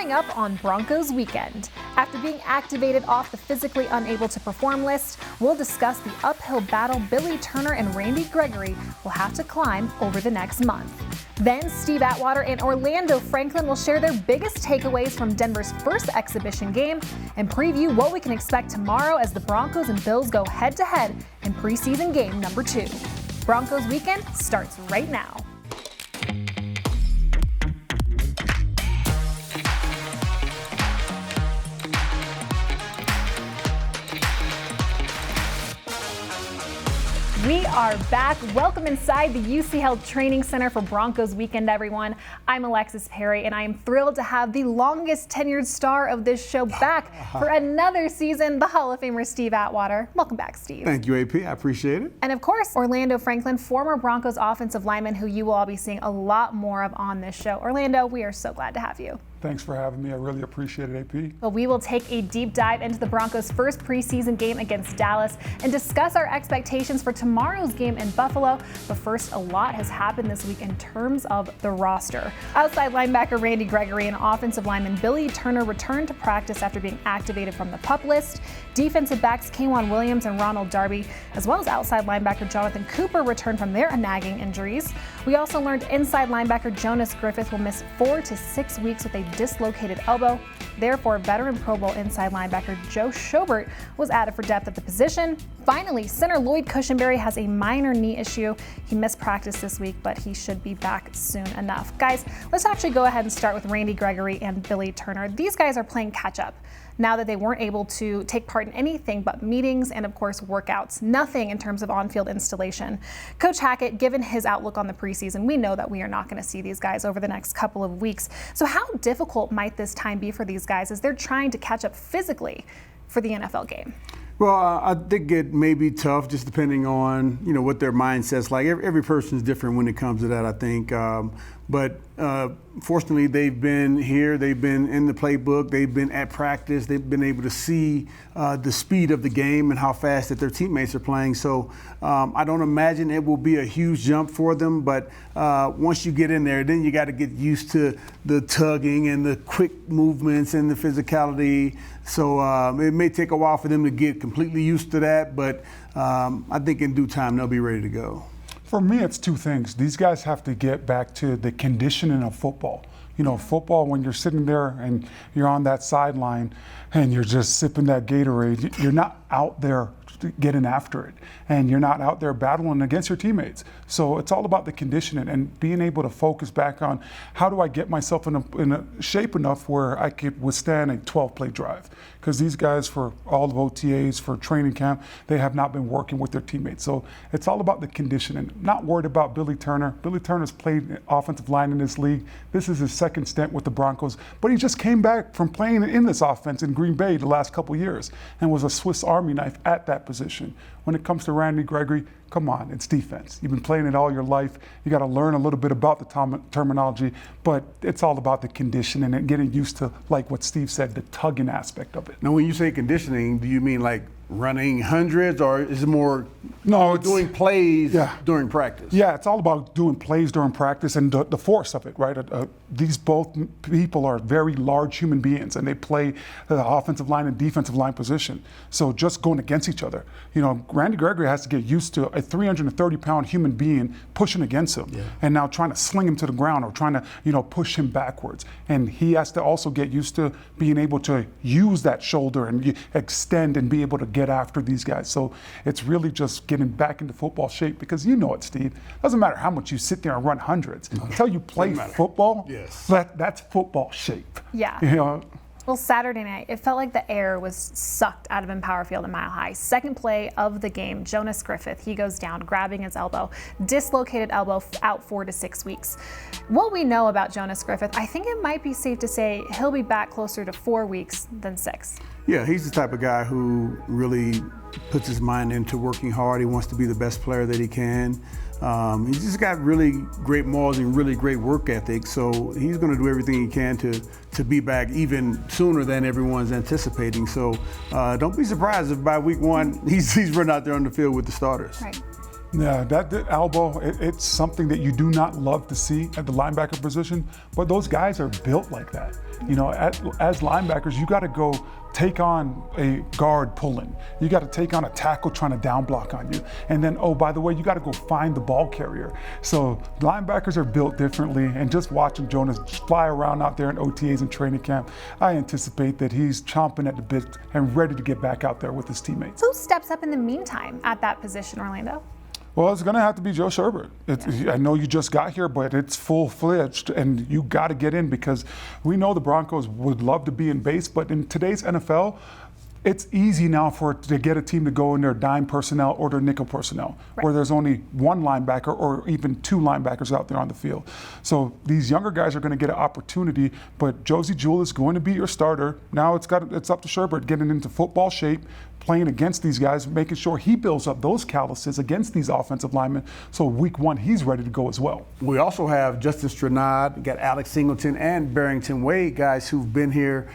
Coming up on Broncos Weekend, after being activated off the physically unable to perform list, we'll discuss the uphill battle Billy Turner and Randy Gregory will have to climb over the next month. Then Steve Atwater and Orlando Franklin will share their biggest takeaways from Denver's first exhibition game and preview what we can expect tomorrow as the Broncos and Bills go head-to-head in preseason game number 2. Broncos Weekend starts right now. We are back. Welcome inside the UC Health Training Center for Broncos Weekend, everyone. I'm Alexis Perry, and I am thrilled to have the longest tenured star of this show back for another season, the Hall of Famer Steve Atwater. Welcome back, Steve. Thank you, AP. I appreciate it. And of course, Orlando Franklin, former Broncos offensive lineman, who you will all be seeing a lot more of on this show. Orlando, we are so glad to have you. Thanks for having me. I really appreciate it, AP. Well, we will take a deep dive into the Broncos' first preseason game against Dallas and discuss our expectations for tomorrow's game in Buffalo. But first, a lot has happened this week in terms of the roster. Outside linebacker Randy Gregory and offensive lineman Billy Turner returned to practice after being activated from the PUP list. Defensive backs K'Wan Williams and Ronald Darby, as well as outside linebacker Jonathan Cooper, returned from their nagging injuries. We also learned inside linebacker Jonas Griffith will miss 4 to 6 weeks with a dislocated elbow. Therefore, veteran Pro Bowl inside linebacker Joe Schobert was added for depth at the position. Finally, center Lloyd Cushenberry has a minor knee issue. He missed practice this week, but he should be back soon enough. Guys, let's actually go ahead and start with Randy Gregory and Billy Turner. These guys are playing catch up now that they weren't able to take part in anything but meetings and, of course, workouts. Nothing in terms of on-field installation. Coach Hackett, given his outlook on the preseason, we know that we are not going to see these guys over the next couple of weeks. So how difficult might this time be for these guys as they're trying to catch up physically for the NFL game? Well, I think it may be tough, just depending on what their mindset's like. Every person's different when it comes to that, I think. But fortunately, they've been here. They've been in the playbook. They've been at practice. They've been able to see the speed of the game and how fast that their teammates are playing. So I don't imagine it will be a huge jump for them. But once you get in there, then you got to get used to the tugging and the quick movements and the physicality. So it may take a while for them to get completely used to that. But I think in due time, they'll be ready to go. For me, it's two things. These guys have to get back to the conditioning of football. Football, when you're sitting there and you're on that sideline and you're just sipping that Gatorade, you're not out there getting after it, and you're not out there battling against your teammates. So it's all about the conditioning and being able to focus back on how do I get myself in a shape enough where I could withstand a 12-play drive. Because these guys, for all of OTAs, for training camp, they have not been working with their teammates. So it's all about the conditioning. Not worried about Billy Turner. Billy Turner's played offensive line in this league. This is his second stint with the Broncos, but he just came back from playing in this offense in Green Bay the last couple years and was a Swiss Army knife at that position. When it comes to Randy Gregory, come on, it's defense. You've been playing it all your life. You got to learn a little bit about the terminology, but it's all about the conditioning and getting used to, like what Steve said, the tugging aspect of it. Now, when you say conditioning, do you mean like running hundreds, or is it more doing plays during practice? Yeah, it's all about doing plays during practice and the force of it, right? These both people are very large human beings, and they play the offensive line and defensive line position. So just going against each other. Randy Gregory has to get used to a 330-pound human being pushing against him, and now trying to sling him to the ground or trying to, push him backwards. And he has to also get used to being able to use that shoulder and extend and be able to get after these guys. So it's really just getting back into football shape, because you know it, Steve. Doesn't matter how much you sit there and run hundreds. Until you play football, that's football shape. Yeah. Well, Saturday night, it felt like the air was sucked out of Empower Field at Mile High. Second play of the game, Jonas Griffith, he goes down, grabbing his elbow. Dislocated elbow, out 4 to 6 weeks. What we know about Jonas Griffith, I think it might be safe to say he'll be back closer to 4 weeks than 6. Yeah, he's the type of guy who really puts his mind into working hard. He wants to be the best player that he can. He's just got really great morals and really great work ethic. So he's going to do everything he can to be back even sooner than everyone's anticipating. So don't be surprised if by week 1 he's running out there on the field with the starters. Right. Yeah, that elbow, it's something that you do not love to see at the linebacker position, but those guys are built like that. You know, as linebackers, you got to go take on a guard pulling. You got to take on a tackle trying to down block on you. And then, oh, by the way, you got to go find the ball carrier. So linebackers are built differently. And just watching Jonas fly around out there in OTAs and training camp, I anticipate that he's chomping at the bit and ready to get back out there with his teammates. Who steps up in the meantime at that position, Orlando? Well, it's going to have to be Joe Sherbert. I know you just got here, but it's full-fledged, and you got to get in because we know the Broncos would love to be in base, but in today's NFL, it's easy now to get a team to go in their dime personnel or their nickel personnel, where there's only one linebacker or even two linebackers out there on the field. So these younger guys are going to get an opportunity, but Josie Jewell is going to be your starter. Now it's up to Sherbert getting into football shape, playing against these guys, making sure he builds up those calluses against these offensive linemen. So week one, he's ready to go as well. We also have Justin Stranad, got Alex Singleton and Barrington Wade, guys who've been here,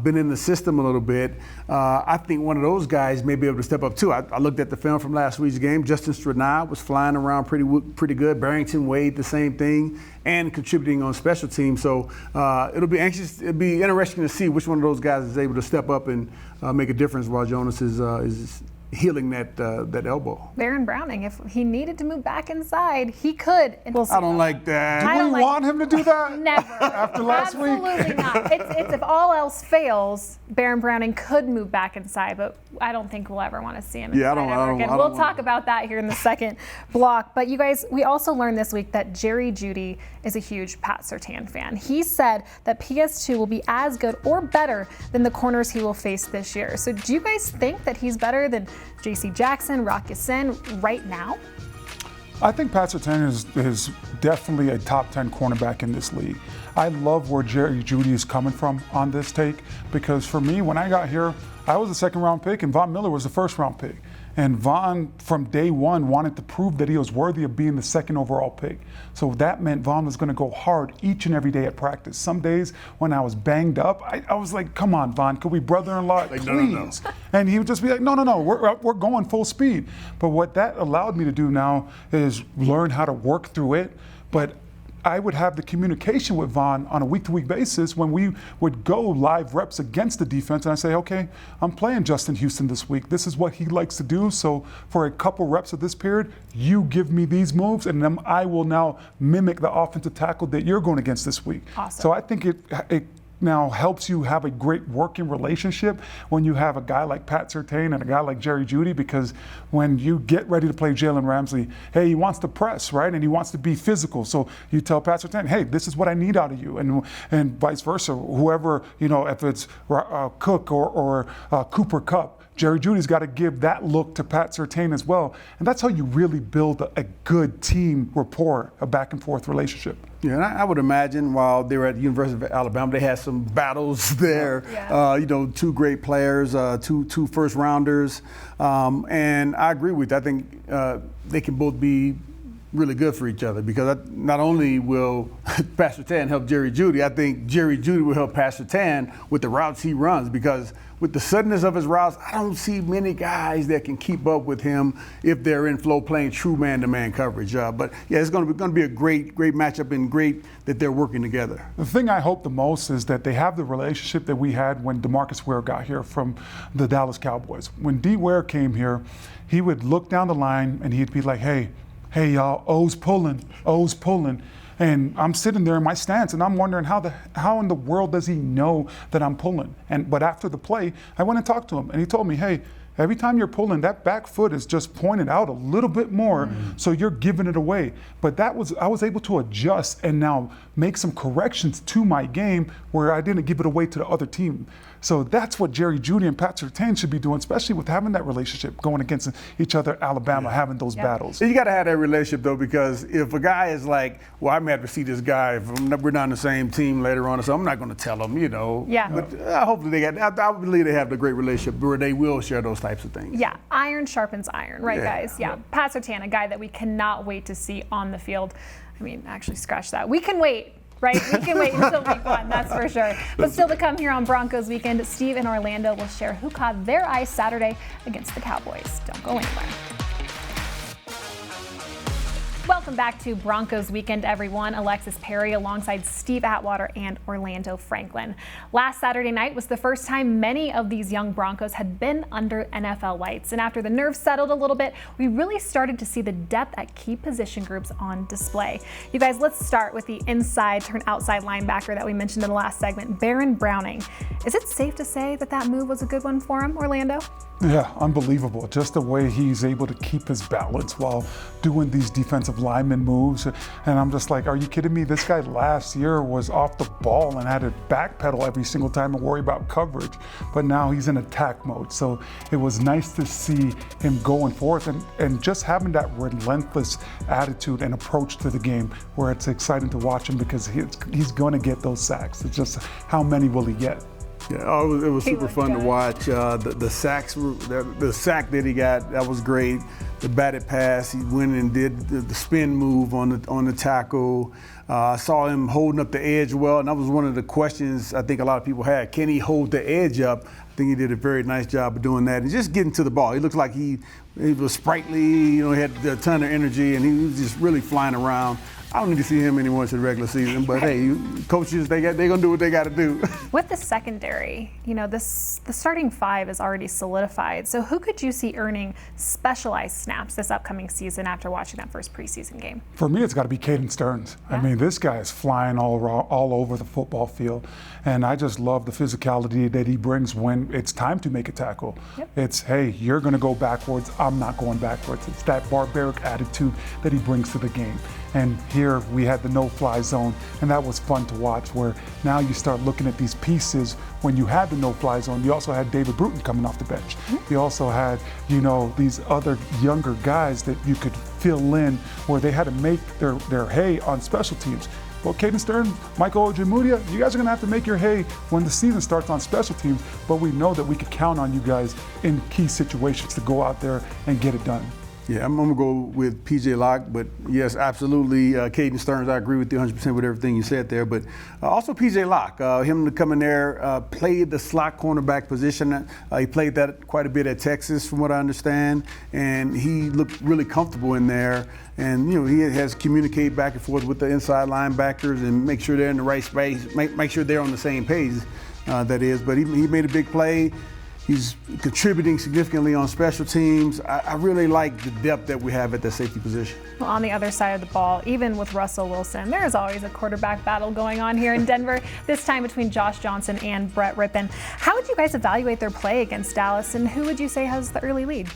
been in the system a little bit. I think one of those guys may be able to step up too. I looked at the film from last week's game. Justin Stranad was flying around pretty good. Barrington Wade, the same thing, and contributing on special teams. So it'll be interesting to see which one of those guys is able to step up and make a difference while Jonas is healing that elbow. Baron Browning, if he needed to move back inside, he could. I don't like that. Do we want him to do that? Never. After last week? Absolutely not. It's if all else fails, Baron Browning could move back inside, but I don't think we'll ever want to see him inside ever again. We'll talk about that here in the second block. But you guys, we also learned this week that Jerry Jeudy is a huge Pat Surtain fan. He said that PS2 will be as good or better than the corners he will face this year. So do you guys think that he's better than J.C. Jackson, Rock Ya-Sin right now? I think Pat Surtain is definitely a top 10 cornerback in this league. I love where Jerry Jeudy is coming from on this take because for me, when I got here, I was a second-round pick and Von Miller was the first-round pick. And Von, from day one, wanted to prove that he was worthy of being the second overall pick. So that meant Von was going to go hard each and every day at practice. Some days when I was banged up, I was like, come on, Von, could we brother-in-law, please? No. And he would just be like, no, we're going full speed. But what that allowed me to do now is learn how to work through it. But I would have the communication with Von on a week-to-week basis when we would go live reps against the defense, and I say, okay, I'm playing Justin Houston this week. This is what he likes to do. So for a couple reps of this period, you give me these moves, and then I will now mimic the offensive tackle that you're going against this week. Awesome. So I think it now helps you have a great working relationship when you have a guy like Pat Surtain and a guy like Jerry Jeudy, because when you get ready to play Jalen Ramsey, hey, he wants to press, right? And he wants to be physical. So you tell Pat Surtain, hey, this is what I need out of you. And vice versa, whoever, if it's Cook or Cooper Kupp, Jerry Jeudy's got to give that look to Pat Surtain as well. And that's how you really build a good team rapport, a back and forth relationship. Yeah, and I would imagine while they were at the University of Alabama, they had some battles there. Yeah. Two great players, two first rounders. And I agree with you. I think they can both be really good for each other because not only will Pat Surtain help Jerry Jeudy, I think Jerry Jeudy will help Pat Surtain with the routes he runs because with the suddenness of his routes, I don't see many guys that can keep up with him if they're in flow playing true man-to-man coverage. But yeah, it's going to be a great matchup and great that they're working together. The thing I hope the most is that they have the relationship that we had when DeMarcus Ware got here from the Dallas Cowboys. When D. Ware came here, he would look down the line and he'd be like, hey y'all, O's pulling. And I'm sitting there in my stance and I'm wondering how in the world does he know that I'm pulling? But after the play, I went and talked to him and he told me, hey, every time you're pulling, that back foot is just pointed out a little bit more, so you're giving it away. But I was able to adjust and now make some corrections to my game where I didn't give it away to the other team. So that's what Jerry Jeudy and Pat Surtain should be doing, especially with having that relationship, going against each other, Alabama, having those battles. You got to have that relationship, though, because if a guy is like, well, I'm happy to see this guy, if we're not on the same team later on, so I'm not going to tell him, Yeah. But hopefully I believe they have a great relationship where they will share those types of things. Yeah, iron sharpens iron, right, guys? Yeah. Pat Surtain, a guy that we cannot wait to see on the field. I mean, actually, scratch that. We can wait. Right? We can wait until week one, that's for sure. But still to come here on Broncos Weekend, Steve and Orlando will share who caught their eye Saturday against the Cowboys. Don't go anywhere. Welcome Welcome back to Broncos Weekend, everyone. Alexis Perry alongside Steve Atwater and Orlando Franklin. Last Saturday night was the first time many of these young Broncos had been under NFL lights. And after the nerves settled a little bit, we really started to see the depth at key position groups on display. You guys, let's start with the inside turn outside linebacker that we mentioned in the last segment, Baron Browning. Is it safe to say that that move was a good one for him, Orlando? Yeah, unbelievable. Just the way he's able to keep his balance while doing these defensive lineman moves. And I'm just like, are you kidding me? This guy last year was off the ball and had to backpedal every single time and worry about coverage. But now he's in attack mode. So it was nice to see him going forth and just having that relentless attitude and approach to the game where it's exciting to watch him because he's going to get those sacks. It's just how many will he get? Yeah, it was super fun to watch. The sacks, the sack that he got, that was great. The batted pass, he went and did the spin move on the tackle. I saw him holding up the edge well, and that was one of the questions I think a lot of people had. Can he hold the edge up? I think he did a very nice job of doing that and just getting to the ball. He looked like he was sprightly, he had a ton of energy, and he was just really flying around. I don't need to see him anymore in the regular season, but hey, coaches, they're going to do what they got to do. With the secondary, the starting five is already solidified. So who could you see earning specialized snaps this upcoming season after watching that first preseason game? For me, it's got to be Caden Stearns. Yeah. I mean, this guy is flying all over the football field, and I just love the physicality that he brings when it's time to make a tackle. Yep. It's, hey, you're going to go backwards, I'm not going backwards. It's that barbaric attitude that he brings to the game. And here we had the no-fly zone, and that was fun to watch, where now you start looking at these pieces. When you had the no-fly zone, you also had David Bruton coming off the bench. Mm-hmm. You also had, these other younger guys that you could fill in where they had to make their hay on special teams. Well, Caden Stearns, Michael Ojemudia, you guys are going to have to make your hay when the season starts on special teams, but we know that we could count on you guys in key situations to go out there and get it done. Yeah, I'm going to go with P.J. Locke, but yes, absolutely, Caden Stearns, I agree with you 100% with everything you said there, but also P.J. Locke, him to come in there, played the slot cornerback position. He played that quite a bit at Texas, from what I understand, and he looked really comfortable in there, and he has communicated back and forth with the inside linebackers and make sure they're in the right space, make sure they're on the same page, that is, but he made a big play. He's contributing significantly on special teams. I really like the depth that we have at the safety position. Well, on the other side of the ball, even with Russell Wilson, there's always a quarterback battle going on here in Denver, this time between Josh Johnson and Brett Rippon. How would you guys evaluate their play against Dallas, and who would you say has the early lead?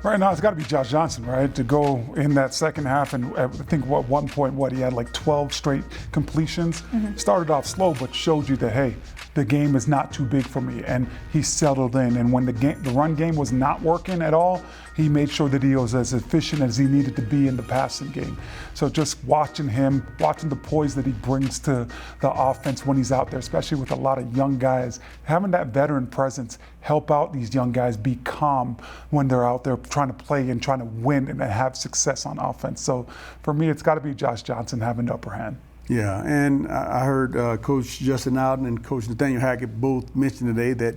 Right now, it's got to be Josh Johnson, right? To go in that second half, and I think at one point, he had like 12 straight completions. Mm-hmm. Started off slow, but showed you that, hey, the game is not too big for me, and he settled in. And when the run game was not working at all, he made sure that he was as efficient as he needed to be in the passing game. So just watching him, watching the poise that he brings to the offense when he's out there, especially with a lot of young guys, having that veteran presence help out these young guys be calm when they're out there trying to play and trying to win and have success on offense. So for me, it's got to be Josh Johnson having the upper hand. Yeah, and I heard Coach Justin Alden and Coach Nathaniel Hackett both mention today that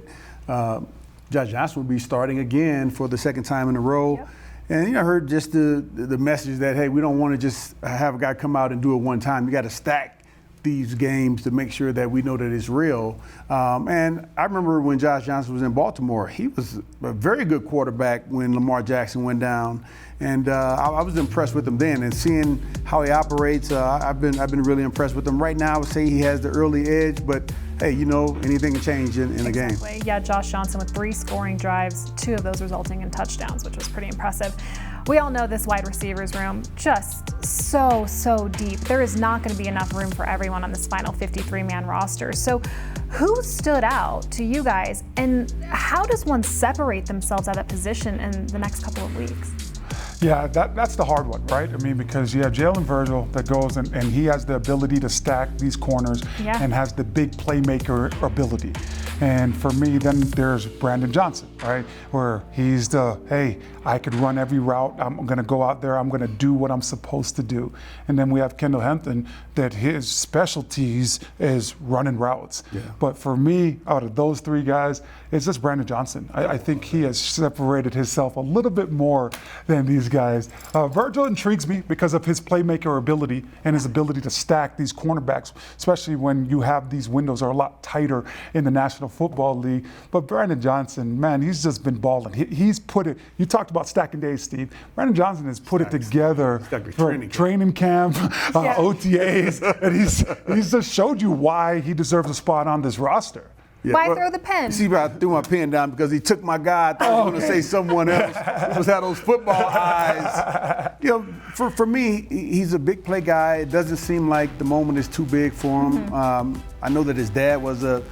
Josh Johnson will be starting again for the second time in a row. Yep. And I heard just the message that, hey, we don't want to just have a guy come out and do it one time. You got to stack these games to make sure that we know that it's real. And I remember when Josh Johnson was in Baltimore, he was a very good quarterback when Lamar Jackson went down. And I was impressed with him then, and seeing how he operates, I've been really impressed with him. Right now, I would say he has the early edge, but hey, anything can change in a game. Yeah, Josh Johnson with 3 scoring drives, 2 of those resulting in touchdowns, which was pretty impressive. We all know this wide receivers room just so deep. There is not going to be enough room for everyone on this final 53-man roster. So who stood out to you guys, and how does one separate themselves at that position in the next couple of weeks? Yeah, that's the hard one, right? I mean, because you have Jalen Virgil that goes and he has the ability to stack these corners and has the big playmaker ability. And for me, then there's Brandon Johnson, right? Where he's the, hey, I could run every route. I'm going to go out there. I'm going to do what I'm supposed to do. And then we have Kendall Hampton, that his specialties is running routes. Yeah. But for me, out of those three guys, it's just Brandon Johnson. I think he has separated himself a little bit more than these guys. Virgil intrigues me because of his playmaker ability and his ability to stack these cornerbacks, especially when you have these windows are a lot tighter in the National Football League. But Brandon Johnson, man, he's just been balling. He's put it, you talked about stacking days, Steve. Brandon Johnson has put it together for training camp, OTAs, and he's just showed you why he deserves a spot on this roster. Yeah, Why throw the pen? See, I threw my pen down because he took my guy. I thought I was going to say someone else. He just had those football eyes. You know, for me, he's a big play guy. It doesn't seem like the moment is too big for him. I know that his dad was a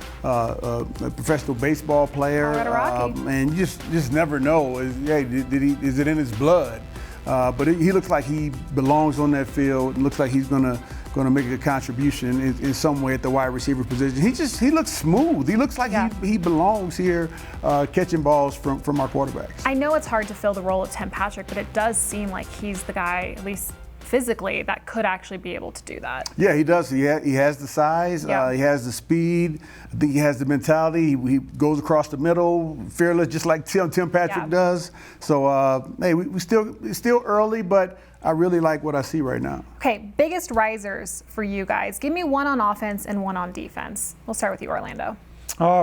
professional baseball player, and you just never know. Is it in his blood? But he looks like he belongs on that field. It looks like he's going to make a contribution in some way at the wide receiver position. He looks smooth. He looks like he belongs here catching balls from our quarterbacks. I know it's hard to fill the role of Tim Patrick, but it does seem like he's the guy, at least physically, that could actually be able to do that. Yeah, he does. He has the size. He has the speed. I think he has the mentality. He goes across the middle, fearless, just like Tim Patrick does. So, hey, it's still early, but I really like what I see right now. Okay, biggest risers for you guys. Give me one on offense and one on defense. We'll start with you, Orlando.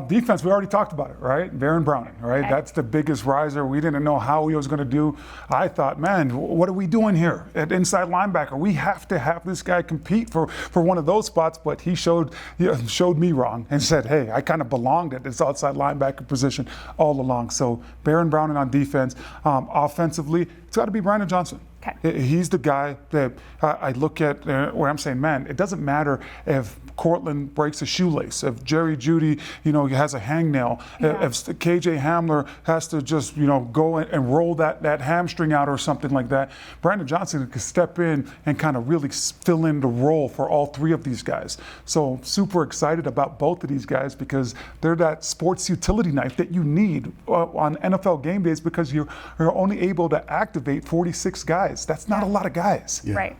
Defense, we already talked about it, right? Baron Browning, right? Okay. That's the biggest riser. We didn't know how he was going to do. I thought, man, what are we doing here at inside linebacker? We have to have this guy compete for one of those spots, but he showed me wrong and said, hey, I kind of belonged at this outside linebacker position all along. So Baron Browning on defense. Offensively, it's got to be Brandon Johnson. Okay. He's the guy that I look at where I'm saying, man, it doesn't matter if Cortland breaks a shoelace, if Jerry Jeudy, has a hangnail, if KJ Hamler has to just, go and roll that hamstring out or something like that. Brandon Johnson can step in and kind of really fill in the role for all three of these guys. So super excited about both of these guys because they're that sports utility knife that you need on NFL game days because you're only able to activate 46 guys. That's not a lot of guys. Yeah. Right.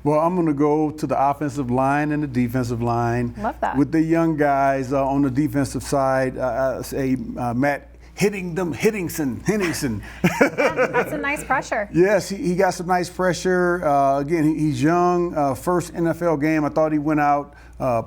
Well, I'm going to go to the offensive line and the defensive line. Love that. With the young guys on the defensive side, I say Matt Henningsen. That's a nice pressure. Yes, he got some nice pressure. Again, he's young. First NFL game, I thought he went out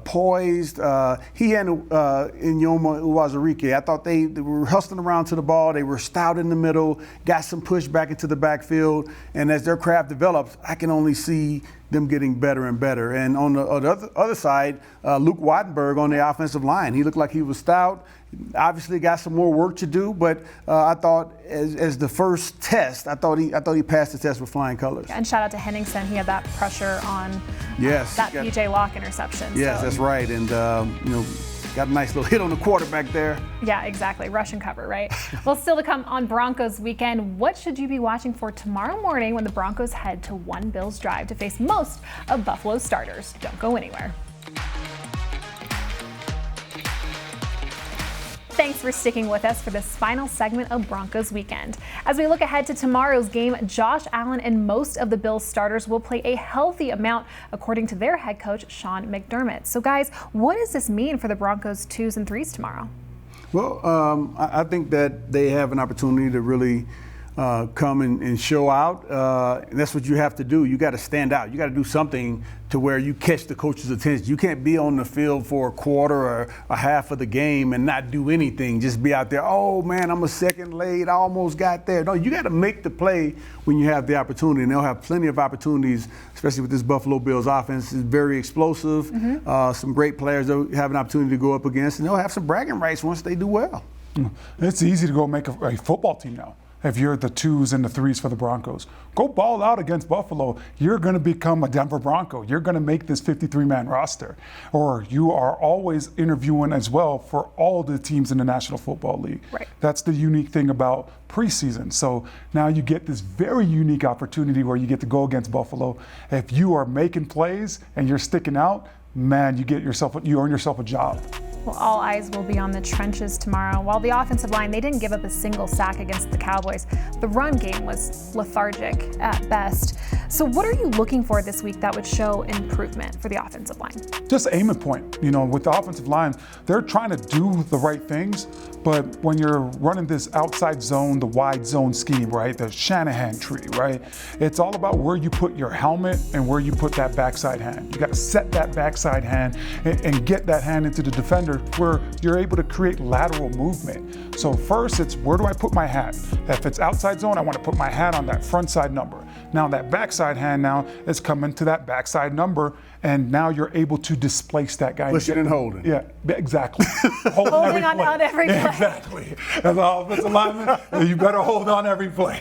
poised. He and Inyoma Uwazurike, I thought they were hustling around to the ball. They were stout in the middle, got some push back into the backfield. And as their craft develops, I can only see them getting better and better. And on the other side, Luke Wattenberg on the offensive line. He looked like he was stout. Obviously got some more work to do, but I thought as the first test, I thought he passed the test with flying colors. And shout out to Henningsen. He had that pressure on that PJ Locke interception. Yes, so. That's right. And, got a nice little hit on the quarterback there. Yeah, exactly. Rush and cover, right? Well, still to come on Broncos Weekend, what should you be watching for tomorrow morning when the Broncos head to One Bills Drive to face most of Buffalo's starters? Don't go anywhere. Thanks for sticking with us for this final segment of Broncos Weekend. As we look ahead to tomorrow's game, Josh Allen and most of the Bills starters will play a healthy amount, according to their head coach, Sean McDermott. So guys, what does this mean for the Broncos 2s and 3s tomorrow? Well, I think that they have an opportunity to really come and show out. And that's what you have to do. You got to stand out. You got to do something to where you catch the coach's attention. You can't be on the field for a quarter or a half of the game and not do anything. Just be out there, oh man, I'm a second late, I almost got there. No, you got to make the play when you have the opportunity. And they'll have plenty of opportunities, especially with this Buffalo Bills offense. It's very explosive. Some great players they'll have an opportunity to go up against, and they'll have some bragging rights once they do well. It's easy to go make a football team now. If you're the 2s and the 3s for the Broncos, go ball out against Buffalo. You're going to become a Denver Bronco. You're going to make this 53-man roster. Or you are always interviewing as well for all the teams in the National Football League. Right. That's the unique thing about preseason. So now you get this very unique opportunity where you get to go against Buffalo. If you are making plays and you're sticking out, man, you earn yourself a job. Well, all eyes will be on the trenches tomorrow. While the offensive line, they didn't give up a single sack against the Cowboys, the run game was lethargic at best. So what are you looking for this week that would show improvement for the offensive line? Just aim and point. With the offensive line, they're trying to do the right things, but when you're running this outside zone, the wide zone scheme, right, the Shanahan tree, right, it's all about where you put your helmet and where you put that backside hand. You got to set that backside hand and get that hand into the defender where you're able to create lateral movement. So first, it's where do I put my hat? If it's outside zone, I want to put my hat on that front side number. Now that backside hand now is coming to that backside number, and now you're able to displace that guy. Pushing and holding. Yeah, exactly. Holding on every play. Exactly. As an offensive lineman, you better hold on every play.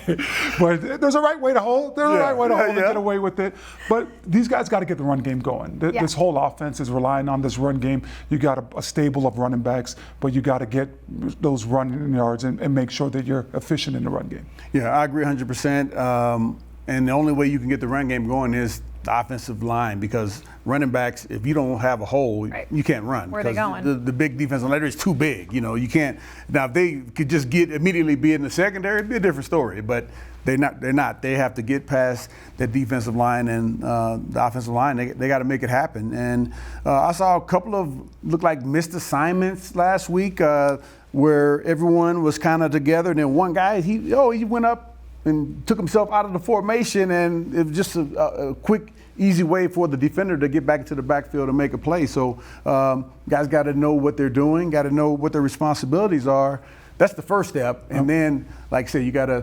But there's a right way to hold. There's a right way to hold and get away with it. But these guys got to get the run game going. This whole offense is relying on this run game. You got a stable of running backs, but you got to get those running yards and make sure that you're efficient in the run game. Yeah, I agree 100%. And the only way you can get the run game going is the offensive line, because running backs, if you don't have a hole, you can't run. Where are they going? The big defensive line is too big. You can't. Now, if they could just immediately be in the secondary, it'd be a different story. But they're not. They have to get past that defensive line and the offensive line. They got to make it happen. And I saw a couple of look like missed assignments last week where everyone was kind of together, and then one guy he went up and took himself out of the formation, and it was just a quick, easy way for the defender to get back into the backfield and make a play. So guys got to know what they're doing, got to know what their responsibilities are. That's the first step, and then, like I said, you got to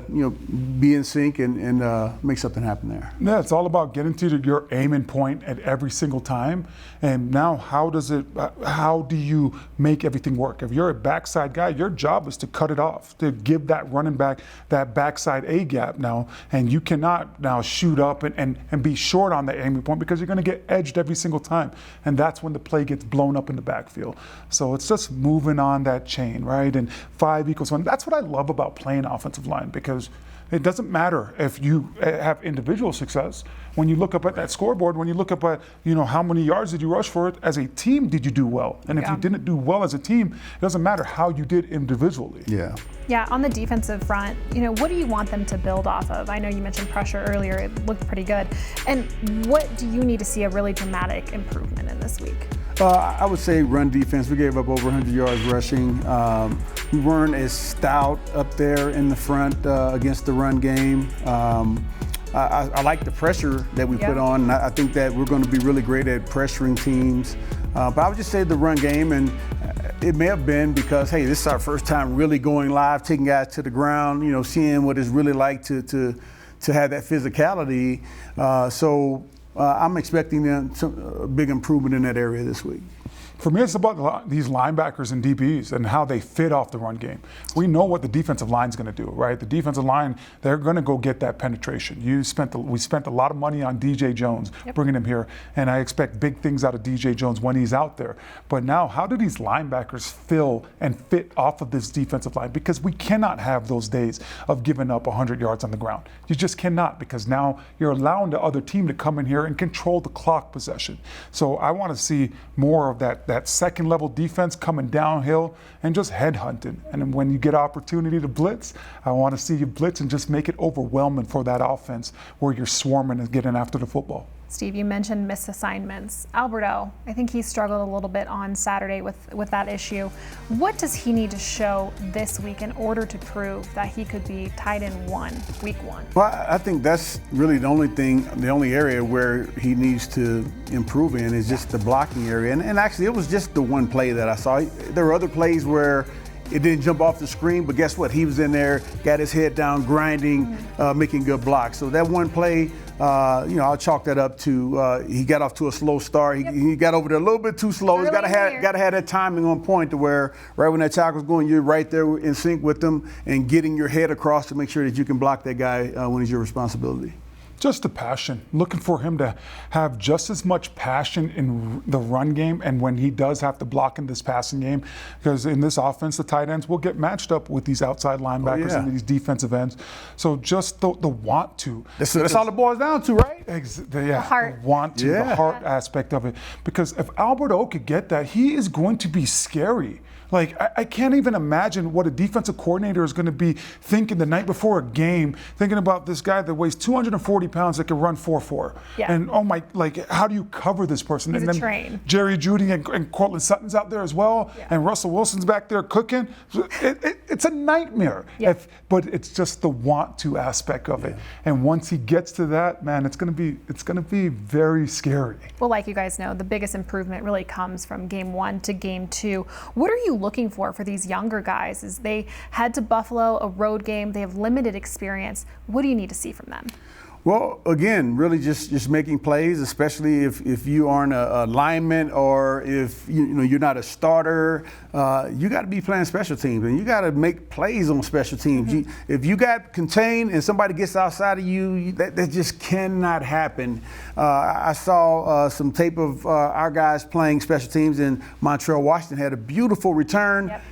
be in sync and make something happen there. Yeah, it's all about getting to your aim and point at every single time. And now, how do you make everything work? If you're a backside guy, your job is to cut it off, to give that running back that backside A gap now, and you cannot now shoot up and be short on the aiming point, because you're going to get edged every single time, and that's when the play gets blown up in the backfield. So it's just moving on that chain, right? And 5=1. That's what I love about playing offensive line, because it doesn't matter if you have individual success. When you look up at that scoreboard, when you look up at how many yards did you rush for it, as a team did you do well? And if you didn't do well as a team, it doesn't matter how you did individually. Yeah, on the defensive front, what do you want them to build off of? I know you mentioned pressure earlier, it looked pretty good. And what do you need to see a really dramatic improvement in this week? I would say run defense. We gave up over 100 yards rushing. We weren't as stout up there in the front against the run game. I like the pressure that we put on. I think that we're going to be really great at pressuring teams. But I would just say the run game, and it may have been because, hey, this is our first time really going live, taking guys to the ground, seeing what it's really like to have that physicality. So I'm expecting a big improvement in that area this week. For me, it's about these linebackers and DBs and how they fit off the run game. We know what the defensive line's going to do, right? The defensive line, they're going to go get that penetration. We spent a lot of money on DJ Jones, bringing him here, and I expect big things out of DJ Jones when he's out there. But now, how do these linebackers fill and fit off of this defensive line? Because we cannot have those days of giving up 100 yards on the ground. You just cannot, because now you're allowing the other team to come in here and control the clock possession. So I want to see more of that second level defense coming downhill and just headhunting. And then when you get opportunity to blitz, I want to see you blitz and just make it overwhelming for that offense where you're swarming and getting after the football. Steve, you mentioned missed assignments. Alberto, I think he struggled a little bit on Saturday with that issue. What does he need to show this week in order to prove that he could be tight end week one? Well, I think that's really the only area where he needs to improve in is just the blocking area. And actually, it was just the one play that I saw. There were other plays where it didn't jump off the screen, but guess what? He was in there, got his head down, grinding, making good blocks. So that one play, I'll chalk that up to he got off to a slow start. He got over there a little bit too slow. He's got to have that timing on point to where right when that tackle's going, you're right there in sync with them and getting your head across to make sure that you can block that guy when it's your responsibility. Just the passion. Looking for him to have just as much passion in the run game and when he does have to block in this passing game. Because in this offense, the tight ends will get matched up with these outside linebackers and these defensive ends. So just the want to. That's all it boils down to, right? The heart. The want to, the heart aspect of it. Because if Albert O could get that, he is going to be scary. Like, I can't even imagine what a defensive coordinator is going to be thinking the night before a game, thinking about this guy that weighs 240 pounds that can run 4.4. Yeah. And, how do you cover this person? He's and then train. Jerry Jeudy and Cortland Sutton's out there as well, and Russell Wilson's back there cooking. It's a nightmare. Yeah. But it's just the want to aspect of it. And once he gets to that, man, it's going to be very scary. Well, like you guys know, the biggest improvement really comes from game 1 to game 2. What are you looking for these younger guys as they head to Buffalo, a road game? They have limited experience. What do you need to see from them? Well, again, really just making plays, especially if you aren't a lineman or if you're not a starter. You got to be playing special teams, and you got to make plays on special teams. If you got contained and somebody gets outside of you, that just cannot happen. I saw some tape of our guys playing special teams in Montreal, Washington. Had a beautiful return. Yep.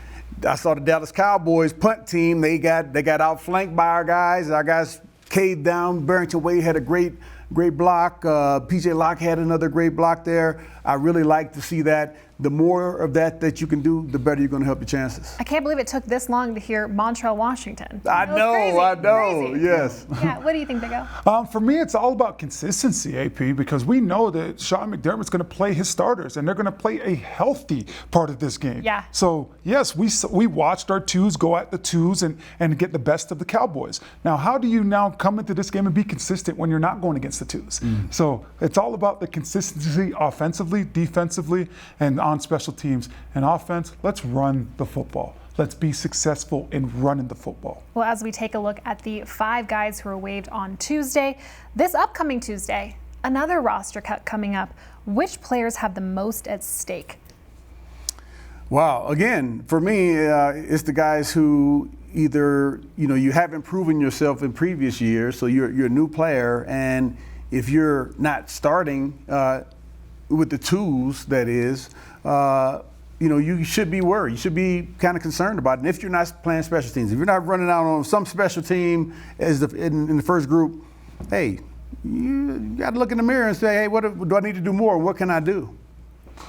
I saw the Dallas Cowboys punt team. They got outflanked by our guys. Our guys caved down. Barrington Wade had a great block. P.J. Locke had another great block there. I really like to see that. The more of that you can do, the better you're going to help your chances. I can't believe it took this long to hear Montreal, Washington. I know, Crazy. Yes. Yeah, what do you think, Big O? For me, it's all about consistency, AP, because we know that Sean McDermott's going to play his starters, and they're going to play a healthy part of this game. Yeah. So, yes, we watched our twos go at the twos and get the best of the Cowboys. Now, how do you now come into this game and be consistent when you're not going against the twos? So, it's all about the consistency offensively, defensively, and on special teams. And offense, let's run the football. Let's be successful in running the football. Well, as we take a look at the 5 guys who were waived on Tuesday, this upcoming Tuesday, another roster cut coming up. Which players have the most at stake? Wow. Again, for me, it's the guys who either, you haven't proven yourself in previous years, so you're a new player, and if you're not starting with the twos, that is, you should be worried. You should be kind of concerned about it. And if you're not playing special teams, if you're not running out on some special team as in the first group, hey, you got to look in the mirror and say, hey, what do I need to do more? What can I do?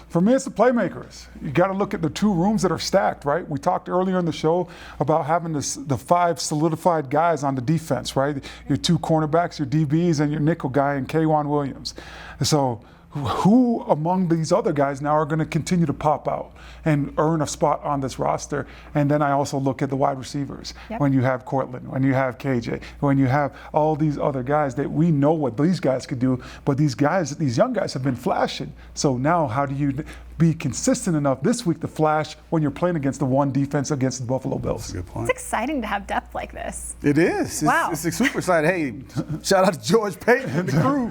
For me, it's the playmakers. You got to look at the 2 rooms that are stacked, right? We talked earlier in the show about having the 5 solidified guys on the defense, right? Your 2 cornerbacks, your DBs, and your nickel guy, and K'Wan Williams. So who among these other guys now are going to continue to pop out and earn a spot on this roster? And then I also look at the wide receivers. Yep. When you have Cortland, when you have KJ, when you have all these other guys that we know what these guys could do, but these young guys have been flashing. So now how do you be consistent enough this week to flash when you're playing against the one defense against the Buffalo Bills? That's a good point. It's exciting to have depth like this. It is. Wow. It's super exciting. Hey, shout out to George Payton and the crew.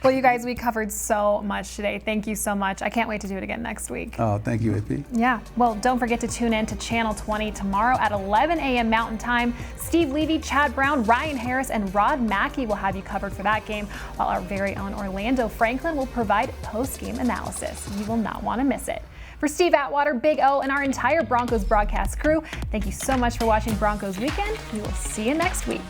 Well, you guys, we covered so much today. Thank you so much. I can't wait to do it again next week. Oh, thank you, AP. Yeah. Well, don't forget to tune in to Channel 20 tomorrow at 11 a.m. Mountain Time. Steve Levy, Chad Brown, Ryan Harris, and Rod Mackey will have you covered for that game, while our very own Orlando Franklin will provide post-game analysis. You will not want to miss it. For Steve Atwater, Big O, and our entire Broncos broadcast crew, thank you so much for watching Broncos Weekend. We will see you next week.